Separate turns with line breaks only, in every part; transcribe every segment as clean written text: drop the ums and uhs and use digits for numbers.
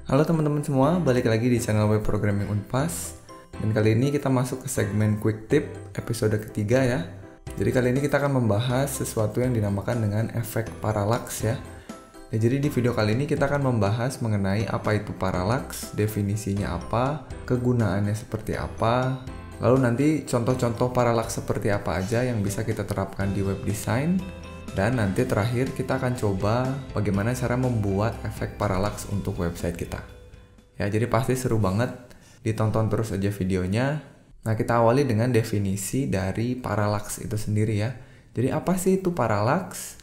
Halo teman-teman semua, balik lagi di channel Web Programming Unpas. Dan kali ini kita masuk ke segmen Quick Tip episode ketiga ya. Jadi kali ini kita akan membahas sesuatu yang dinamakan dengan efek parallax ya. Jadi di video kali ini kita akan membahas mengenai apa itu parallax, definisinya apa, kegunaannya seperti apa, lalu nanti contoh-contoh parallax seperti apa aja yang bisa kita terapkan di web design. Dan nanti terakhir kita akan coba bagaimana cara membuat efek parallax untuk website kita. Ya, jadi pasti seru banget, ditonton terus aja videonya. Nah, kita awali dengan definisi dari parallax itu sendiri ya. Jadi apa sih itu parallax?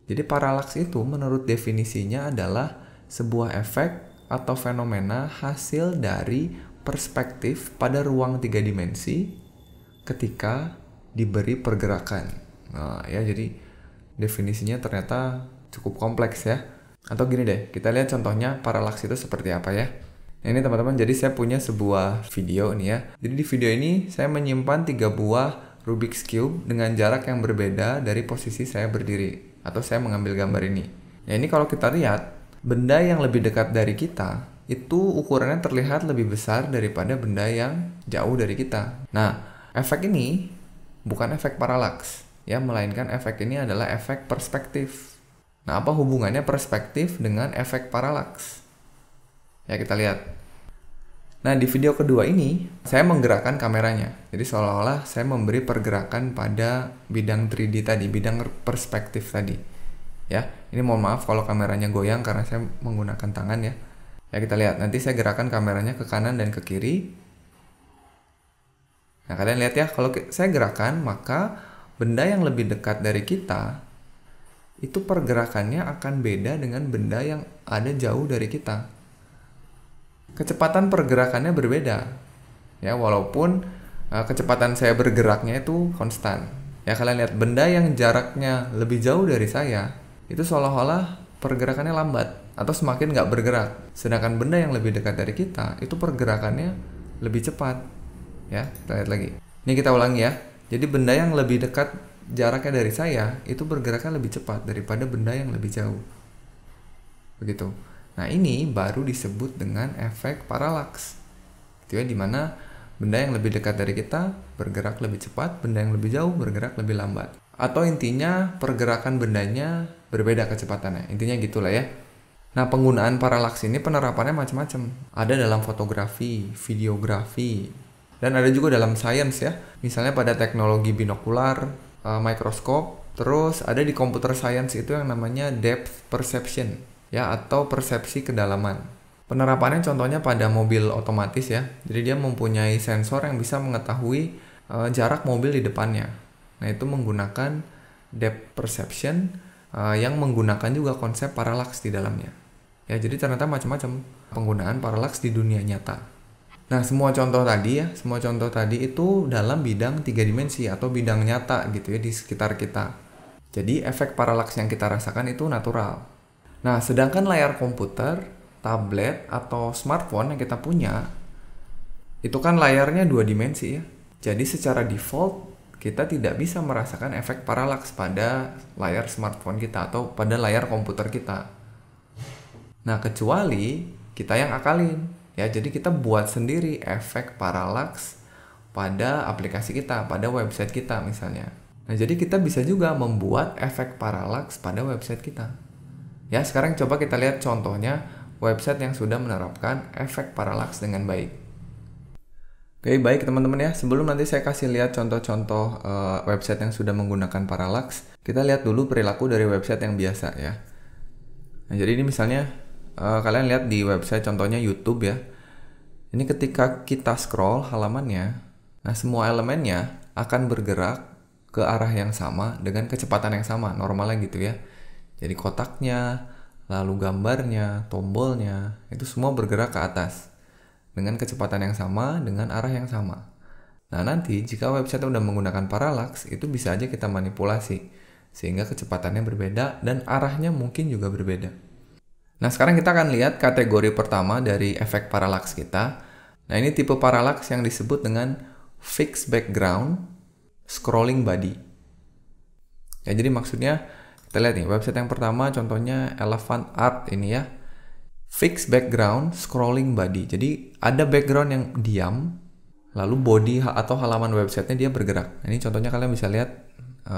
Jadi parallax itu menurut definisinya adalah sebuah efek atau fenomena hasil dari perspektif pada ruang 3 dimensi ketika diberi pergerakan. Nah, ya jadi definisinya ternyata cukup kompleks ya. Atau gini deh, kita lihat contohnya parallax itu seperti apa ya. Nah, ini teman-teman, jadi saya punya sebuah video nih ya. Jadi di video ini saya menyimpan 3 buah Rubik's Cube dengan jarak yang berbeda dari posisi saya berdiri atau saya mengambil gambar ini. Nah, ini kalau kita lihat, benda yang lebih dekat dari kita itu ukurannya terlihat lebih besar daripada benda yang jauh dari kita. Nah, efek ini bukan efek parallax ya, melainkan efek ini adalah efek perspektif. Nah, apa hubungannya perspektif dengan efek parallax? Ya, kita lihat. Nah, di video kedua ini, saya menggerakkan kameranya. Jadi, seolah-olah saya memberi pergerakan pada bidang 3D tadi, bidang perspektif tadi. Ya, ini mohon maaf kalau kameranya goyang karena saya menggunakan tangan ya. Ya, kita lihat. Nanti saya gerakan kameranya ke kanan dan ke kiri. Nah, kalian lihat ya, kalau saya gerakan, maka benda yang lebih dekat dari kita, itu pergerakannya akan beda dengan benda yang ada jauh dari kita. Kecepatan pergerakannya berbeda. Ya, walaupun kecepatan saya bergeraknya itu konstan. Ya, kalian lihat benda yang jaraknya lebih jauh dari saya, itu seolah-olah pergerakannya lambat atau semakin nggak bergerak. Sedangkan benda yang lebih dekat dari kita, itu pergerakannya lebih cepat. Ya, kita lihat lagi. Ini kita ulangi ya. Jadi benda yang lebih dekat jaraknya dari saya itu bergeraknya lebih cepat daripada benda yang lebih jauh. Begitu. Nah, ini baru disebut dengan efek parallax. Itu ya, dimana benda yang lebih dekat dari kita bergerak lebih cepat, benda yang lebih jauh bergerak lebih lambat. Atau intinya pergerakan bendanya berbeda kecepatannya. Intinya gitulah ya. Nah, penggunaan parallax ini penerapannya macam-macam. Ada dalam fotografi, videografi, dan ada juga dalam sains ya, misalnya pada teknologi binokular, mikroskop, terus ada di computer science itu yang namanya depth perception, ya, atau persepsi kedalaman. Penerapannya contohnya pada mobil otomatis ya, jadi dia mempunyai sensor yang bisa mengetahui jarak mobil di depannya. Nah, itu menggunakan depth perception yang menggunakan juga konsep parallax di dalamnya. Ya, jadi ternyata macam-macam penggunaan parallax di dunia nyata. Nah, semua contoh tadi itu dalam bidang 3 dimensi atau bidang nyata gitu ya, di sekitar kita. Jadi, efek parallax yang kita rasakan itu natural. Nah, sedangkan layar komputer, tablet, atau smartphone yang kita punya, itu kan layarnya 2 dimensi ya. Jadi, secara default, kita tidak bisa merasakan efek parallax pada layar smartphone kita atau pada layar komputer kita. Nah, kecuali kita yang akalin. Ya, jadi kita buat sendiri efek parallax pada aplikasi kita, pada website kita misalnya. Nah, jadi kita bisa juga membuat efek parallax pada website kita. Ya, sekarang coba kita lihat contohnya website yang sudah menerapkan efek parallax dengan baik. Oke, baik teman-teman ya. Sebelum nanti saya kasih lihat contoh-contoh website yang sudah menggunakan parallax, kita lihat dulu perilaku dari website yang biasa ya. Nah, jadi ini misalnya kalian lihat di website contohnya YouTube ya. Ini ketika kita scroll halamannya, nah semua elemennya akan bergerak ke arah yang sama dengan kecepatan yang sama, normalnya gitu ya. Jadi kotaknya, lalu gambarnya, tombolnya, itu semua bergerak ke atas dengan kecepatan yang sama, dengan arah yang sama. Nah, nanti jika website udah menggunakan parallax, itu bisa aja kita manipulasi sehingga kecepatannya berbeda dan arahnya mungkin juga berbeda. Nah, sekarang kita akan lihat kategori pertama dari efek parallax kita. Nah, ini tipe parallax yang disebut dengan fixed background scrolling body. Ya, jadi maksudnya kita lihat nih, website yang pertama contohnya Elephant Art ini ya. fix background scrolling body. Jadi ada background yang diam, lalu body atau halaman websitenya dia bergerak. Nah, ini contohnya kalian bisa lihat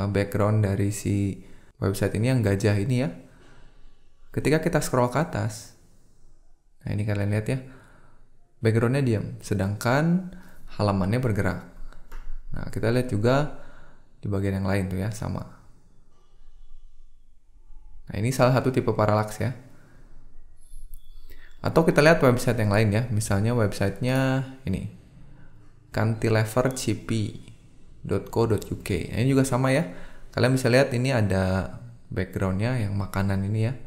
background dari si website ini yang gajah ini ya. Ketika kita scroll ke atas, nah ini kalian lihat ya, backgroundnya diam, sedangkan halamannya bergerak. Nah, kita lihat juga di bagian yang lain tuh ya, sama. Nah, ini salah satu tipe parallaks ya. Atau kita lihat website yang lain ya, misalnya websitenya ini, cantilevercp.co.uk. Nah, ini juga sama ya. Kalian bisa lihat ini ada backgroundnya yang makanan ini ya.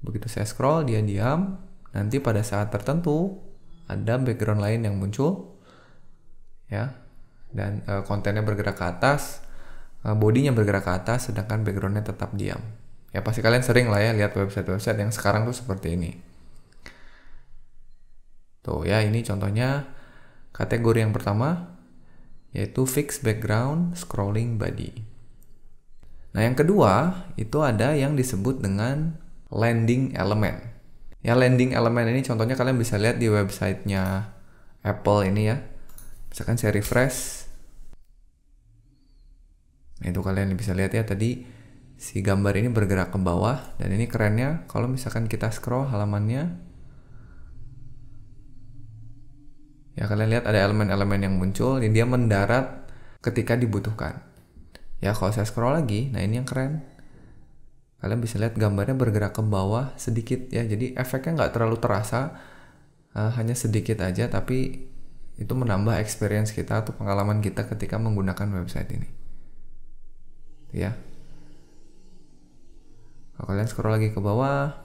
Begitu saya scroll, dia diam. Nanti pada saat tertentu ada background lain yang muncul ya, dan kontennya bergerak ke atas, bodinya bergerak ke atas, sedangkan backgroundnya tetap diam. Ya pasti kalian sering lah ya lihat website-website yang sekarang tuh seperti ini. Tuh ya, ini contohnya kategori yang pertama, yaitu fix background scrolling body. Nah, yang kedua itu ada yang disebut dengan landing element. Ya, landing element ini contohnya kalian bisa lihat di websitenya Apple ini ya. Misalkan saya refresh. Nah, itu kalian bisa lihat ya, tadi si gambar ini bergerak ke bawah, dan ini kerennya kalau misalkan kita scroll halamannya. Ya, kalian lihat ada elemen-elemen yang muncul, ini dia mendarat ketika dibutuhkan. Ya, kalau saya scroll lagi, nah ini yang keren. Kalian bisa lihat gambarnya bergerak ke bawah sedikit ya, jadi efeknya nggak terlalu terasa, hanya sedikit aja, tapi itu menambah experience kita atau pengalaman kita ketika menggunakan website ini. Ya. Kalau kalian scroll lagi ke bawah,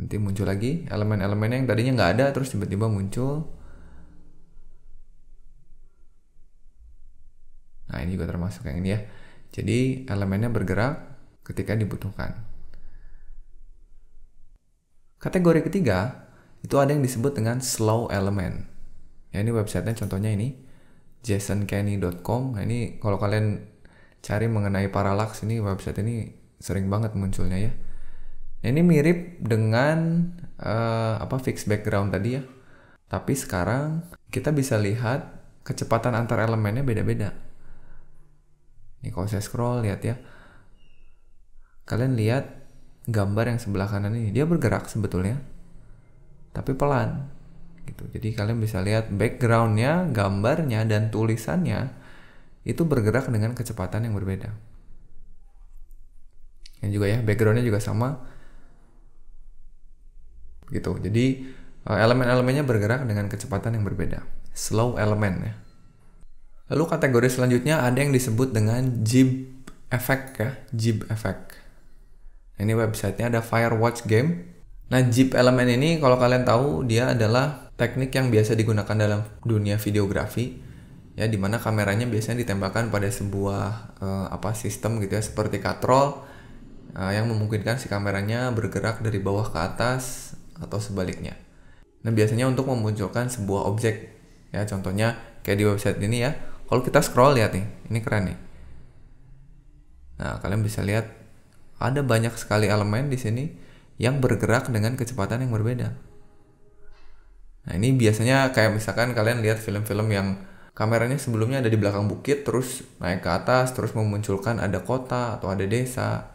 nanti muncul lagi elemen-elemennya yang tadinya nggak ada, terus tiba-tiba muncul. Nah, ini juga termasuk yang ini ya. Jadi elemennya bergerak ketika dibutuhkan. Kategori ketiga, itu ada yang disebut dengan slow element. Ya, ini websitenya contohnya ini, jasonkenny.com. Nah, ini kalau kalian cari mengenai parallaks, ini website ini sering banget munculnya ya. Nah, ini mirip dengan fix background tadi ya. Tapi sekarang kita bisa lihat kecepatan antar elemennya beda-beda. Ini kalau saya scroll, lihat ya. Kalian lihat gambar yang sebelah kanan ini, dia bergerak sebetulnya, tapi pelan gitu. Jadi kalian bisa lihat backgroundnya, gambarnya, dan tulisannya itu bergerak dengan kecepatan yang berbeda. Yang juga ya, backgroundnya juga sama gitu. Jadi elemen-elemennya bergerak dengan kecepatan yang berbeda, slow element ya. Lalu kategori selanjutnya ada yang disebut dengan jib effect ya, jib effect. Ini websitenya ada Firewatch Game. Nah, jib element ini kalau kalian tahu, dia adalah teknik yang biasa digunakan dalam dunia videografi ya, dimana kameranya biasanya ditembakkan pada sebuah sistem gitu ya, seperti katrol yang memungkinkan si kameranya bergerak dari bawah ke atas atau sebaliknya. Nah, biasanya untuk memunculkan sebuah objek ya, contohnya kayak di website ini ya. Kalau kita scroll, lihat nih, ini keren nih. Nah, kalian bisa lihat ada banyak sekali elemen di sini yang bergerak dengan kecepatan yang berbeda. Nah, ini biasanya kayak misalkan kalian lihat film-film yang kameranya sebelumnya ada di belakang bukit, terus naik ke atas, terus memunculkan ada kota atau ada desa,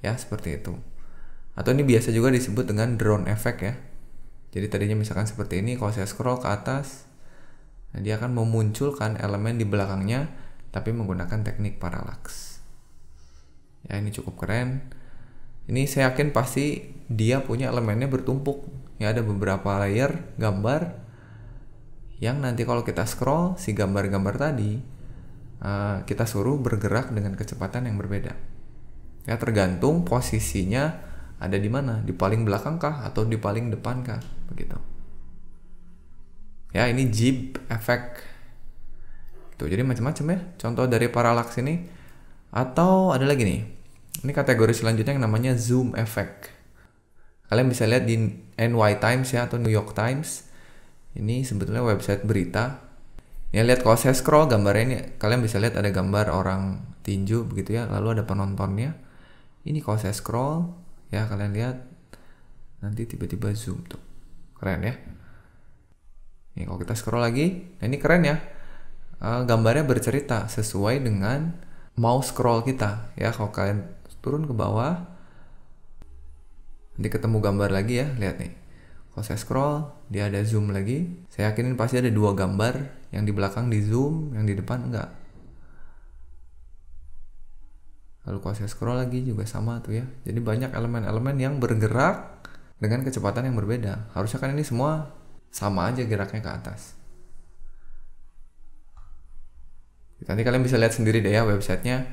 ya seperti itu. Atau ini biasa juga disebut dengan drone effect ya. Jadi tadinya misalkan seperti ini, kalau saya scroll ke atas, nah dia akan memunculkan elemen di belakangnya, tapi menggunakan teknik parallaks. Ya, ini cukup keren. Ini saya yakin pasti dia punya elemennya bertumpuk. Ya, ada beberapa layer gambar yang nanti kalau kita scroll si gambar-gambar tadi, kita suruh bergerak dengan kecepatan yang berbeda. Ya, tergantung posisinya ada di mana, di paling belakang kah atau di paling depan kah, begitu. Ya, ini jib effect. Tuh, jadi macam-macam ya contoh dari parallaks ini. Atau ada lagi nih, ini kategori selanjutnya yang namanya zoom effect. Kalian bisa lihat di NY Times ya, atau New York Times. Ini sebetulnya website berita. Ya, lihat kalau saya scroll gambarnya ini, kalian bisa lihat ada gambar orang tinju begitu ya, lalu ada penontonnya. Ini kalau saya scroll ya, kalian lihat nanti tiba-tiba zoom tuh. Keren ya. Nih kalau kita scroll lagi, nah ini keren ya. Gambarnya bercerita sesuai dengan mau scroll kita ya. Kalau kalian turun ke bawah, nanti ketemu gambar lagi ya. Lihat nih, kalau saya scroll dia ada zoom lagi. Saya yakinin pasti ada 2 gambar, yang di belakang di zoom, yang di depan enggak. Lalu kalau saya scroll lagi juga sama tuh ya. Jadi banyak elemen-elemen yang bergerak dengan kecepatan yang berbeda. Harusnya kan ini semua sama aja geraknya ke atas. Nanti kalian bisa lihat sendiri deh ya websitenya.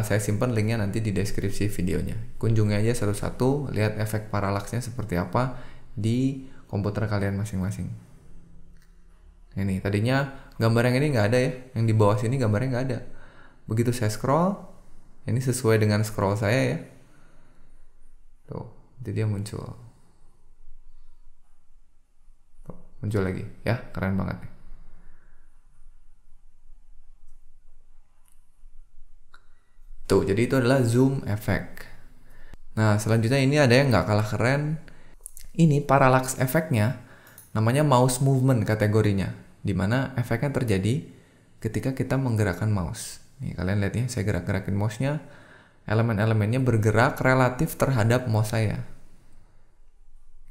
Saya simpan linknya nanti di deskripsi videonya. Kunjungi aja satu-satu, lihat efek paralaksnya seperti apa di komputer kalian masing-masing. Ini tadinya gambar yang ini nggak ada ya, yang di bawah sini gambarnya nggak ada. Begitu saya scroll, ini sesuai dengan scroll saya ya. Tuh, jadi dia muncul. Tuh, muncul lagi ya, keren banget nih. Tuh, jadi itu adalah zoom effect. Nah, selanjutnya ini ada yang nggak kalah keren. Ini parallax efeknya, namanya mouse movement kategorinya, dimana efeknya terjadi ketika kita menggerakkan mouse. Nih, kalian lihat ya, saya gerak-gerakin mouse-nya, elemen-elemennya bergerak relatif terhadap mouse saya.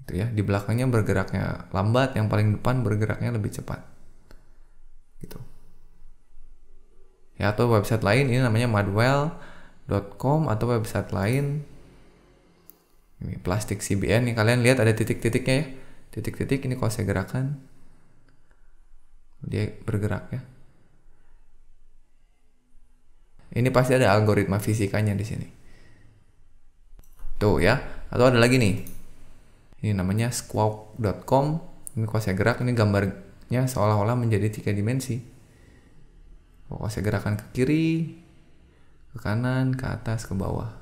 Gitu ya, di belakangnya bergeraknya lambat, yang paling depan bergeraknya lebih cepat. Gitu. Ya, atau website lain ini namanya madwell.com, atau website lain ini plastik CBN nih, kalian lihat ada titik-titiknya ya, titik-titik ini kalau saya gerakan dia bergerak ya. Ini pasti ada algoritma fisikanya di sini tuh ya. Atau ada lagi nih, ini namanya squawk.com, ini kalau saya gerak ini gambarnya seolah-olah menjadi 3 dimensi. Kalau saya gerakan ke kiri, ke kanan, ke atas, ke bawah.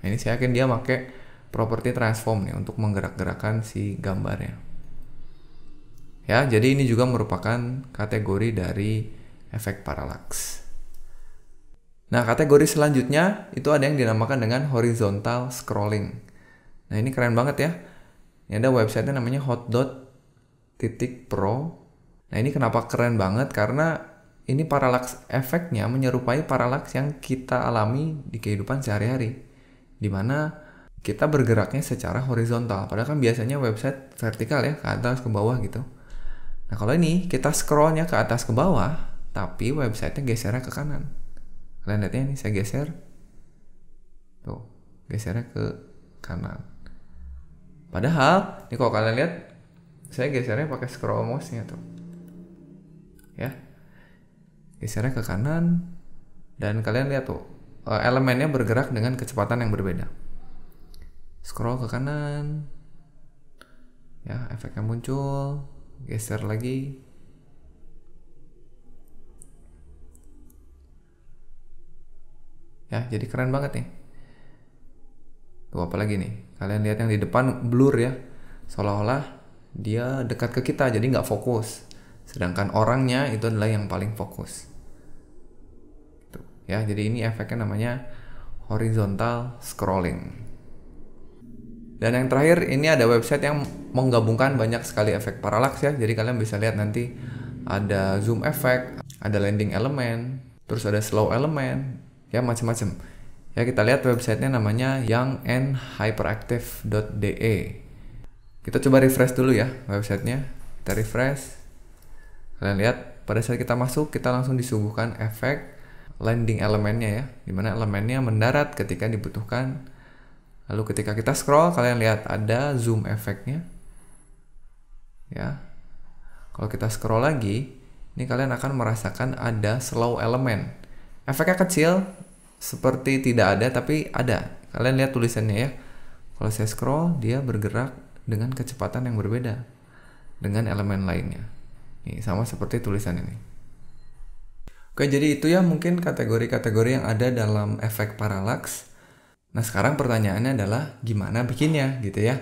Nah, ini saya yakin dia pakai properti transform nih untuk menggerak-gerakan si gambarnya. Ya, jadi ini juga merupakan kategori dari efek parallax. Nah, kategori selanjutnya itu ada yang dinamakan dengan horizontal scrolling. Nah, ini keren banget ya. Ini ada websitenya namanya hot.pro. Nah, ini kenapa keren banget? Karena ini parallax efeknya menyerupai parallax yang kita alami di kehidupan sehari-hari, dimana kita bergeraknya secara horizontal. Padahal kan biasanya website vertikal ya, ke atas ke bawah gitu. Nah, kalau ini kita scrollnya ke atas ke bawah, tapi websitenya gesernya ke kanan. Kalian lihat ya, ini saya geser. Tuh, gesernya ke kanan. Padahal, ini kalau kalian lihat, saya gesernya pakai scroll mouse-nya tuh. Ya, gesernya ke kanan, dan kalian lihat tuh elemennya bergerak dengan kecepatan yang berbeda. Scroll ke kanan ya, efeknya muncul, geser lagi ya, jadi keren banget nih. Tuh, apalagi nih, kalian lihat yang di depan blur ya, seolah-olah dia dekat ke kita, jadi nggak fokus. Sedangkan orangnya itu adalah yang paling fokus. Tuh, ya, jadi ini efeknya namanya horizontal scrolling. Dan yang terakhir, ini ada website yang menggabungkan banyak sekali efek parallax ya. Jadi kalian bisa lihat nanti ada zoom effect, ada landing element, terus ada slow element, ya macam-macam. Ya, kita lihat websitenya namanya youngendhyperactive.de. Kita coba refresh dulu ya websitenya. Kita refresh. Kalian lihat pada saat kita masuk, kita langsung disuguhkan efek landing elemennya ya, dimana elemennya mendarat ketika dibutuhkan. Lalu ketika kita scroll, kalian lihat ada zoom efeknya ya. Kalau kita scroll lagi, ini kalian akan merasakan ada slow element. Efeknya kecil, seperti tidak ada, tapi ada. Kalian lihat tulisannya ya. Kalau saya scroll, dia bergerak dengan kecepatan yang berbeda dengan elemen lainnya. Ini sama seperti tulisan ini. Oke, jadi itu ya mungkin kategori-kategori yang ada dalam efek parallax. Nah, sekarang pertanyaannya adalah gimana bikinnya gitu ya.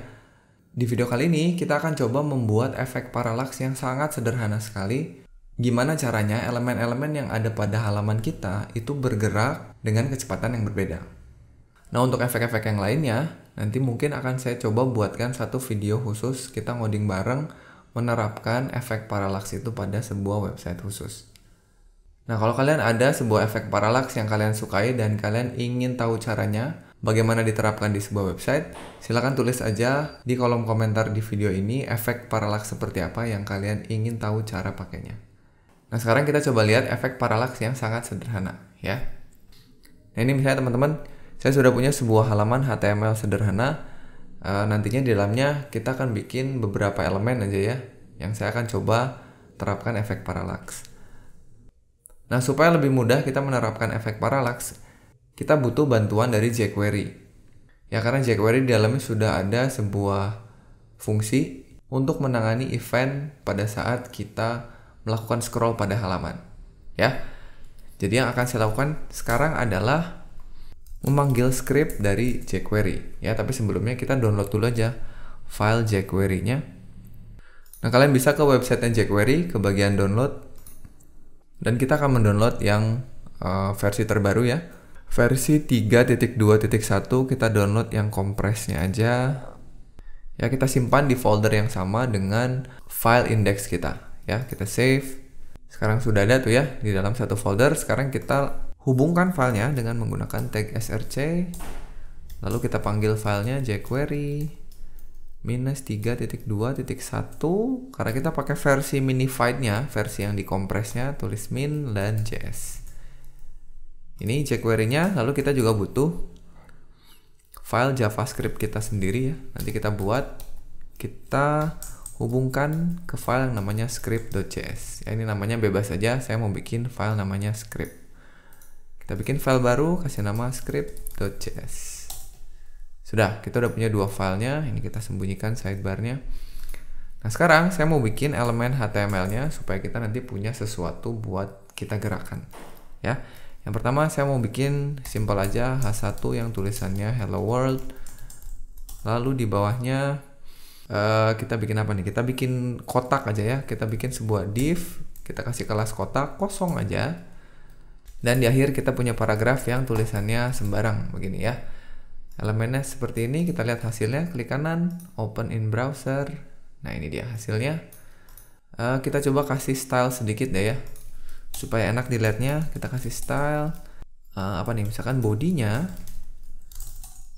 Di video kali ini kita akan coba membuat efek parallax yang sangat sederhana sekali. Gimana caranya elemen-elemen yang ada pada halaman kita itu bergerak dengan kecepatan yang berbeda. Nah, untuk efek-efek yang lainnya, Nanti mungkin akan saya coba buatkan satu video khusus kita ngoding bareng menerapkan efek parallax itu pada sebuah website khusus. Nah, kalau kalian ada sebuah efek parallax yang kalian sukai dan kalian ingin tahu caranya, bagaimana diterapkan di sebuah website, silahkan tulis aja di kolom komentar di video ini efek parallax seperti apa yang kalian ingin tahu cara pakainya. Nah, sekarang kita coba lihat efek parallax yang sangat sederhana, ya. Nah, ini misalnya teman-teman, saya sudah punya sebuah halaman HTML sederhana. Nantinya di dalamnya kita akan bikin beberapa elemen aja ya, yang saya akan coba terapkan efek parallax. Nah, supaya lebih mudah kita menerapkan efek parallax, kita butuh bantuan dari jQuery. Ya, karena jQuery di dalamnya sudah ada sebuah fungsi untuk menangani event pada saat kita melakukan scroll pada halaman. Ya. Jadi yang akan saya lakukan sekarang adalah memanggil script dari jQuery. Ya, tapi sebelumnya kita download dulu aja file jQuery-nya. Nah, kalian bisa ke website jQuery, ke bagian download. Dan kita akan mendownload yang versi terbaru ya. Versi 3.2.1 kita download yang kompresnya aja. Ya, kita simpan di folder yang sama dengan file index kita. Ya, kita save. Sekarang sudah ada tuh ya di dalam satu folder. Sekarang kita hubungkan filenya dengan menggunakan tag src. Lalu kita panggil filenya jQuery -3.2.1 karena kita pakai versi minified-nya, versi yang dikompresnya, tulis min dan js. Ini jQuery-nya, lalu kita juga butuh file JavaScript kita sendiri ya. Nanti kita buat, kita hubungkan ke file yang namanya script.js. Ya, ini namanya bebas saja, saya mau bikin file namanya script. Kita bikin file baru, kasih nama script.js. Sudah, kita udah punya dua filenya. Ini kita sembunyikan sidebar-nya. Nah, sekarang saya mau bikin elemen HTML-nya supaya kita nanti punya sesuatu buat kita gerakan. Ya, yang pertama saya mau bikin simple aja H1 yang tulisannya hello world. Lalu di bawahnya kita bikin apa nih? Kita bikin kotak aja ya. Kita bikin sebuah div. Kita kasih kelas kotak kosong aja. Dan di akhir kita punya paragraf yang tulisannya sembarang begini ya. Elemennya seperti ini, kita lihat hasilnya, klik kanan, open in browser. Nah, ini dia hasilnya. Kita coba kasih style sedikit deh ya, supaya enak dilihatnya. Kita kasih style, apa nih, misalkan bodinya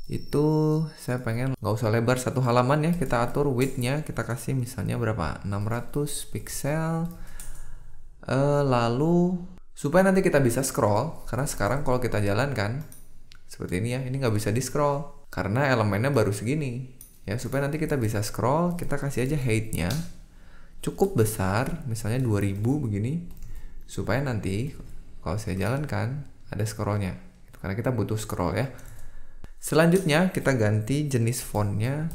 itu saya pengen nggak usah lebar satu halaman ya, kita atur width-nya, kita kasih misalnya berapa, 600 pixel. Lalu supaya nanti kita bisa scroll, karena sekarang kalau kita jalankan seperti ini ya, ini nggak bisa di scroll karena elemennya baru segini ya. Supaya nanti kita bisa scroll, kita kasih aja height-nya cukup besar, misalnya 2000 begini, supaya nanti kalau saya jalankan ada scrollnya, karena kita butuh scroll ya. Selanjutnya kita ganti jenis fontnya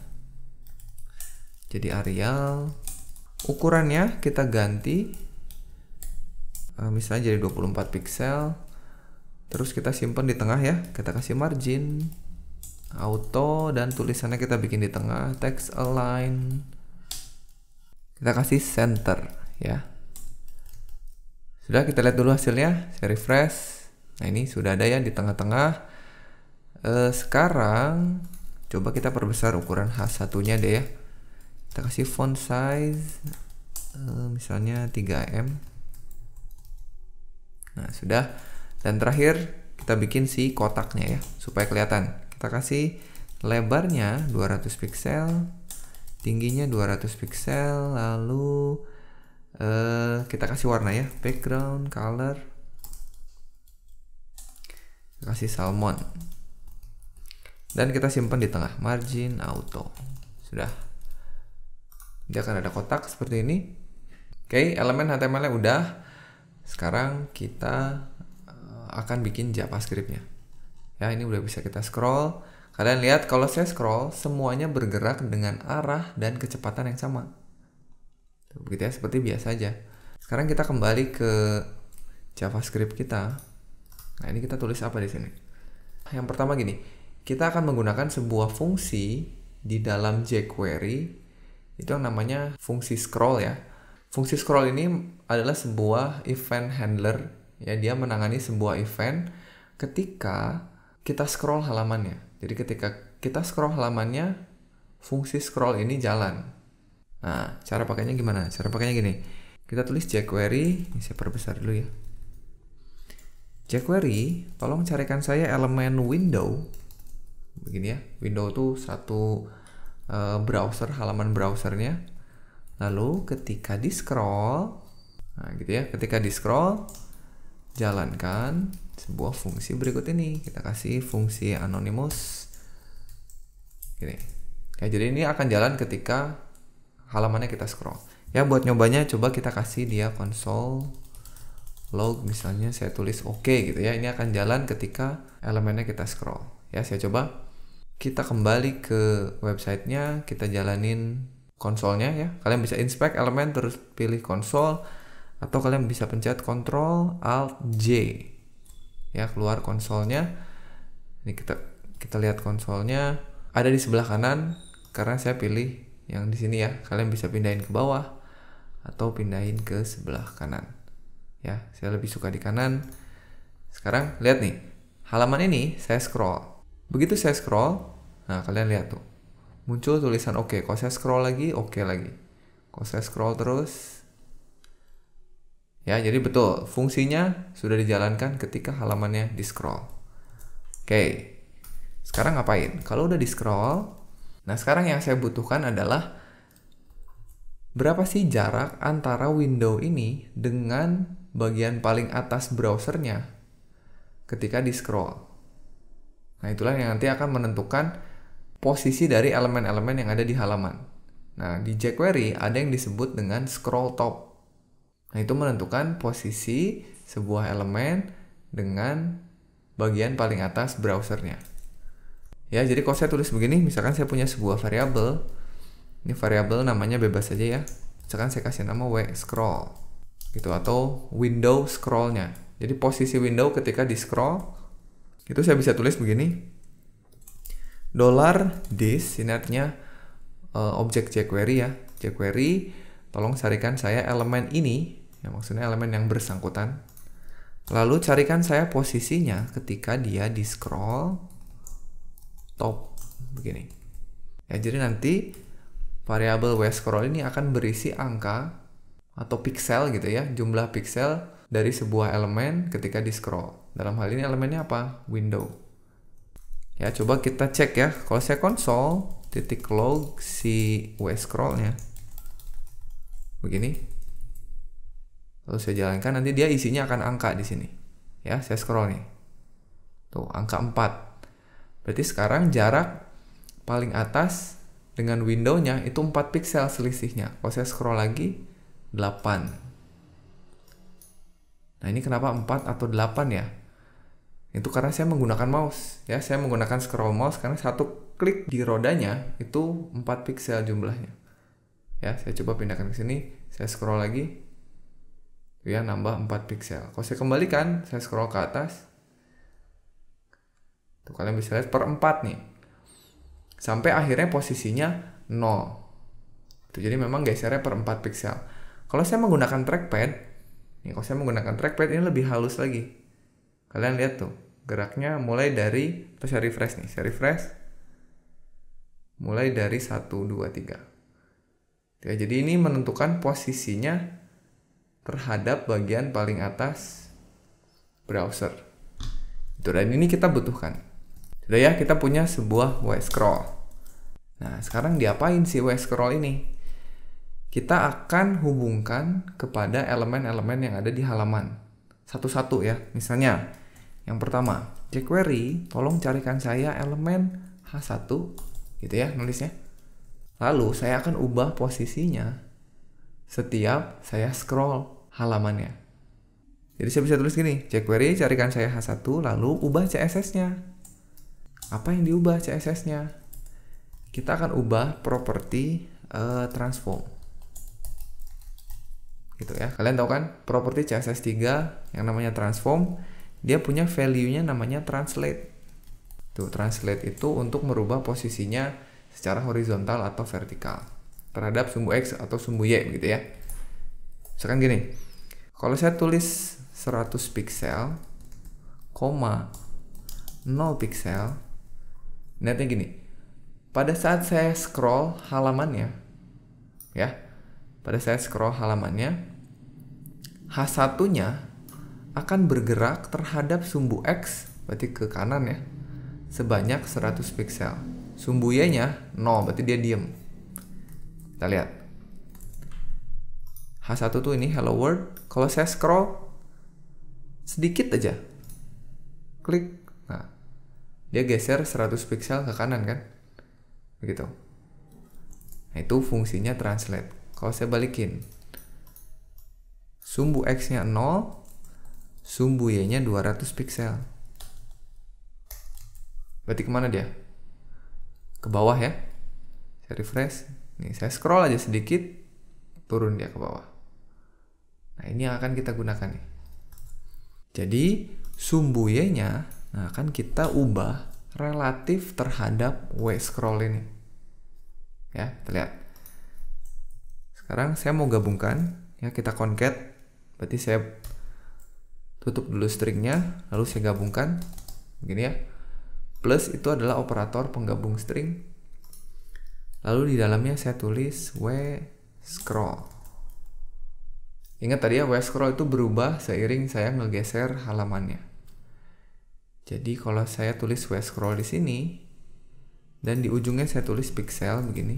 jadi Arial. Ukurannya kita ganti misalnya jadi 24 pixel. Terus kita simpan di tengah ya, kita kasih margin, auto, dan tulisannya kita bikin di tengah, text align. Kita kasih center ya. Sudah, kita lihat dulu hasilnya, saya refresh. Nah, ini sudah ada ya di tengah-tengah. Sekarang coba kita perbesar ukuran H1-nya deh ya. Kita kasih font size misalnya 3M. Nah, sudah. Dan terakhir kita bikin si kotaknya ya, supaya kelihatan. Kita kasih lebarnya 200 pixel, tingginya 200 pixel, lalu kita kasih warna ya, background color, kita kasih salmon, dan kita simpan di tengah, margin auto. Sudah, dia akan ada kotak seperti ini. Oke, elemen HTML-nya udah. Sekarang kita akan bikin JavaScript-nya. Ya, ini udah bisa kita scroll. Kalian lihat kalau saya scroll, semuanya bergerak dengan arah dan kecepatan yang sama. Begitu ya, seperti biasa aja. Sekarang kita kembali ke JavaScript kita. Nah, ini kita tulis apa di sini? Yang pertama gini, kita akan menggunakan sebuah fungsi di dalam jQuery, itu yang namanya fungsi scroll ya. Fungsi scroll ini adalah sebuah event handler. Ya, dia menangani sebuah event ketika kita scroll halamannya. Jadi ketika kita scroll halamannya, fungsi scroll ini jalan. Nah, cara pakainya gimana? Cara pakainya gini. Kita tulis jQuery, ini saya perbesar dulu ya. jQuery, tolong carikan saya elemen window. Begini ya, window itu satu browser, halaman browsernya. Lalu ketika di scroll, nah gitu ya, ketika di scroll, jalankan sebuah fungsi berikut ini. Kita kasih fungsi anonymous. Gini. Ya, jadi ini akan jalan ketika halamannya kita scroll. Ya, buat nyobanya coba kita kasih dia console log, misalnya saya tulis oke gitu ya. Ini akan jalan ketika elemennya kita scroll. Ya, saya coba. Kita kembali ke websitenya, kita jalanin konsolnya ya. Kalian bisa inspect elemen terus pilih konsol, atau kalian bisa pencet Ctrl Alt J ya, keluar konsolnya. Ini kita lihat konsolnya ada di sebelah kanan karena saya pilih yang di sini ya. Kalian bisa pindahin ke bawah atau pindahin ke sebelah kanan ya. Saya lebih suka di kanan. Sekarang lihat nih, halaman ini saya scroll. Begitu saya scroll, nah kalian lihat tuh, muncul tulisan oke. Kalau saya scroll lagi, oke lagi. Kalau saya scroll terus, ya jadi betul, fungsinya sudah dijalankan ketika halamannya di scroll. Oke, sekarang ngapain? Kalau udah di scroll, nah sekarang yang saya butuhkan adalah berapa sih jarak antara window ini dengan bagian paling atas browsernya ketika di scroll. Nah, itulah yang nanti akan menentukan posisi dari elemen-elemen yang ada di halaman. Nah, di jQuery ada yang disebut dengan scroll top. Nah, itu menentukan posisi sebuah elemen dengan bagian paling atas browsernya. Ya, jadi kalau saya tulis begini, misalkan saya punya sebuah variabel. Ini variabel namanya bebas saja ya. Misalkan saya kasih nama w_scroll gitu, atau window scrollnya. Jadi posisi window ketika di scroll itu saya bisa tulis begini, $this, ini artinya objek jQuery ya. jQuery, tolong carikan saya elemen ini, ya maksudnya elemen yang bersangkutan. Lalu carikan saya posisinya ketika dia di scroll top, begini. Ya, jadi nanti variabel w_scroll ini akan berisi angka atau pixel gitu ya, jumlah pixel dari sebuah elemen ketika di scroll. Dalam hal ini elemennya apa? Window. Ya, coba kita cek ya. Kalau saya console titik log si w_scrollnya begini, lalu saya jalankan, nanti dia isinya akan angka di sini. Ya, saya scroll nih. Tuh, angka 4. Berarti sekarang jarak paling atas dengan window-nya itu 4 pixel selisihnya. Kalau saya scroll lagi 8. Nah, ini kenapa 4 atau 8 ya? Itu karena saya menggunakan mouse ya. Saya menggunakan scroll mouse karena satu klik di rodanya itu 4 pixel jumlahnya. Ya, saya coba pindahkan ke sini, saya scroll lagi. Ya, nambah 4 pixel. Kalau saya kembalikan, saya scroll ke atas. Tuh, kalian bisa lihat per 4 nih. Sampai akhirnya posisinya 0. Tuh, jadi memang gesernya per 4 pixel. Kalau saya menggunakan trackpad, nih, kalau saya menggunakan trackpad ini lebih halus lagi. Kalian lihat tuh, geraknya mulai dari, atau saya refresh nih, saya refresh. Mulai dari 1, 2, 3. Ya, jadi ini menentukan posisinya terhadap bagian paling atas browser. Itu, dan ini kita butuhkan. Sudah ya, kita punya sebuah w_scroll. Nah, sekarang diapain si w_scroll ini? Kita akan hubungkan kepada elemen-elemen yang ada di halaman satu-satu ya. Misalnya, yang pertama, jQuery, tolong carikan saya elemen H1 gitu ya nulisnya. Lalu saya akan ubah posisinya setiap saya scroll halamannya. Jadi saya bisa tulis gini, jQuery carikan saya H1, lalu ubah CSS-nya. Apa yang diubah CSS-nya? Kita akan ubah properti transform. Gitu ya. Kalian tahu kan, properti CSS3 yang namanya transform, dia punya value-nya namanya translate. Tuh, translate itu untuk merubah posisinya secara horizontal atau vertikal terhadap sumbu X atau sumbu Y gitu ya. Misalkan gini, kalau saya tulis 100 pixel, 0 pixel, netnya gini, pada saat saya scroll halamannya, ya, pada saat scroll halamannya, H1-nya akan bergerak terhadap sumbu X, berarti ke kanan ya, sebanyak 100 piksel. Sumbu Y-nya 0, berarti dia diem. Kita lihat. H1 tuh ini hello world. Kalau saya scroll sedikit aja, klik, nah dia geser 100 piksel ke kanan kan, begitu. Nah, itu fungsinya translate. Kalau saya balikin, sumbu X-nya 0, sumbu Y-nya 200 piksel. Berarti kemana dia? Ke bawah ya. Saya refresh. Nih, saya scroll aja sedikit, turun dia ke bawah. Nah, ini yang akan kita gunakan nih. Jadi, sumbu Y-nya akan kita ubah relatif terhadap W scroll ini. Ya, kita lihat. Sekarang saya mau gabungkan, ya, kita concat. Berarti saya tutup dulu stringnya, lalu saya gabungkan. Begini ya. Plus itu adalah operator penggabung string. Lalu di dalamnya saya tulis W scroll. Ingat tadi ya, W scroll itu berubah seiring saya ngegeser halamannya. Jadi kalau saya tulis W scroll di sini dan di ujungnya saya tulis pixel begini.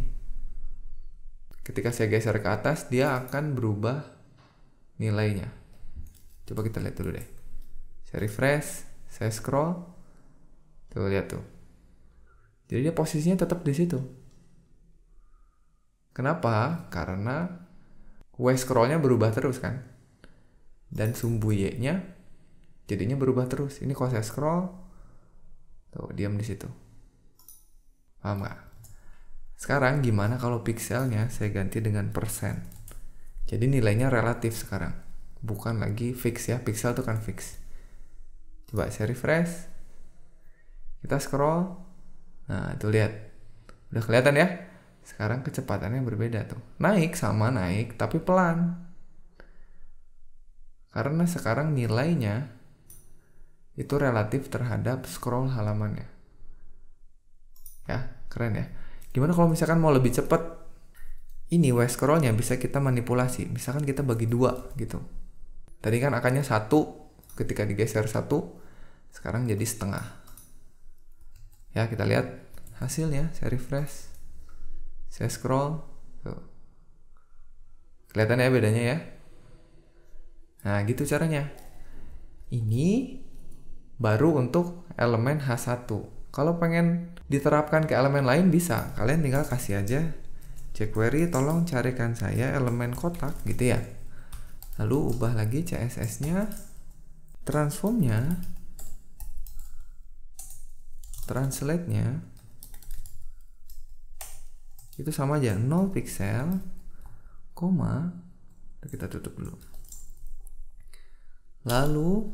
Ketika saya geser ke atas, dia akan berubah nilainya. Coba kita lihat dulu deh. Saya refresh, saya scroll. Tuh, lihat tuh. Jadi dia posisinya tetap di situ. Kenapa? Karena W scroll-nya berubah terus kan. Dan sumbu Y-nya jadinya berubah terus. Ini kalau saya scroll, tuh diam di situ. Paham nggak? Sekarang gimana kalau pikselnya saya ganti dengan persen? Jadi nilainya relatif sekarang. Bukan lagi fix ya. Pixel itu kan fix. Coba saya refresh. Kita scroll. Nah, itu lihat. Udah kelihatan ya? Sekarang kecepatannya berbeda tuh. Naik sama naik, tapi pelan. Karena sekarang nilainya itu relatif terhadap scroll halamannya. Ya, keren ya. Gimana kalau misalkan mau lebih cepat? Ini W scrollnya bisa kita manipulasi. Misalkan kita bagi 2 gitu. Tadi kan angkanya 1, ketika digeser 1, sekarang jadi setengah. Ya, kita lihat hasilnya. Saya refresh, saya scroll, tuh. Kelihatan ya bedanya ya. Nah, gitu caranya. Ini baru untuk elemen H1. Kalau pengen diterapkan ke elemen lain bisa. Kalian tinggal kasih aja jQuery tolong carikan saya elemen kotak gitu ya. Lalu ubah lagi CSS-nya, transformnya, translate-nya itu sama aja, 0 pixel, koma, kita tutup dulu. Lalu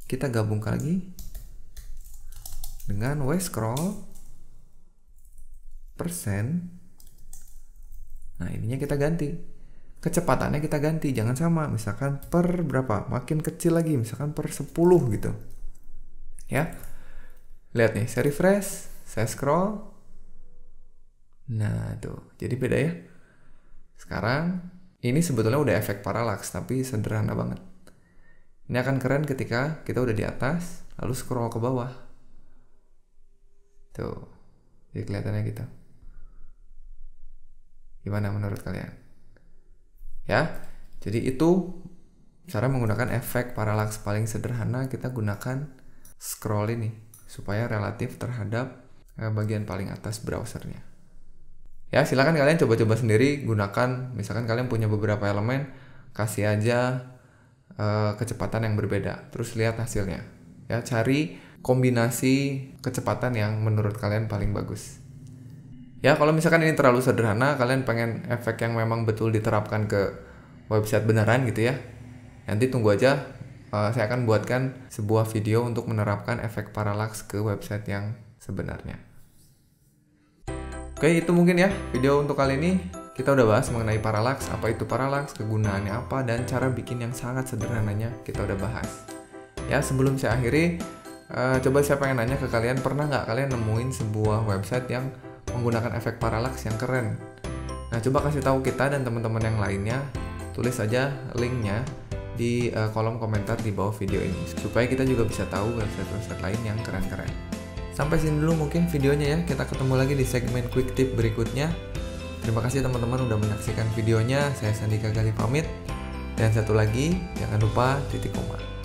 kita gabungkan lagi dengan W scroll persen. Nah, ininya kita ganti. Kecepatannya kita ganti, jangan sama. Misalkan per berapa? Makin kecil lagi, misalkan per 10 gitu. Ya. Lihat nih, saya refresh, saya scroll. Nah, tuh. Jadi beda ya. Sekarang ini sebetulnya udah efek parallax, tapi sederhana banget. Ini akan keren ketika kita udah di atas, lalu scroll ke bawah. Tuh. Jadi kelihatannya gitu. Gimana menurut kalian? Ya. Jadi itu cara menggunakan efek parallax paling sederhana. Kita gunakan scroll ini supaya relatif terhadap bagian paling atas browsernya. Ya, silakan kalian coba-coba sendiri, gunakan. Misalkan kalian punya beberapa elemen, kasih aja kecepatan yang berbeda, terus lihat hasilnya. Ya, cari kombinasi kecepatan yang menurut kalian paling bagus. Ya, kalau misalkan ini terlalu sederhana, kalian pengen efek yang memang betul diterapkan ke website beneran gitu ya, nanti tunggu aja. Saya akan buatkan sebuah video untuk menerapkan efek parallax ke website yang sebenarnya. Oke, itu mungkin ya video untuk kali ini. Kita udah bahas mengenai parallax, apa itu parallax, kegunaannya apa, dan cara bikin yang sangat sederhananya kita udah bahas. Ya, sebelum saya akhiri, Coba saya pengen nanya ke kalian, pernah nggak kalian nemuin sebuah website yang menggunakan efek parallax yang keren? Nah, coba kasih tahu kita dan teman-teman yang lainnya. Tulis saja linknya di kolom komentar di bawah video ini, supaya kita juga bisa tahu website-website lain yang keren-keren. Sampai sini dulu mungkin videonya ya, kita ketemu lagi di segmen quick tip berikutnya. Terima kasih teman-teman udah menyaksikan videonya, saya Sandika Gali pamit. Dan satu lagi, jangan lupa titik koma.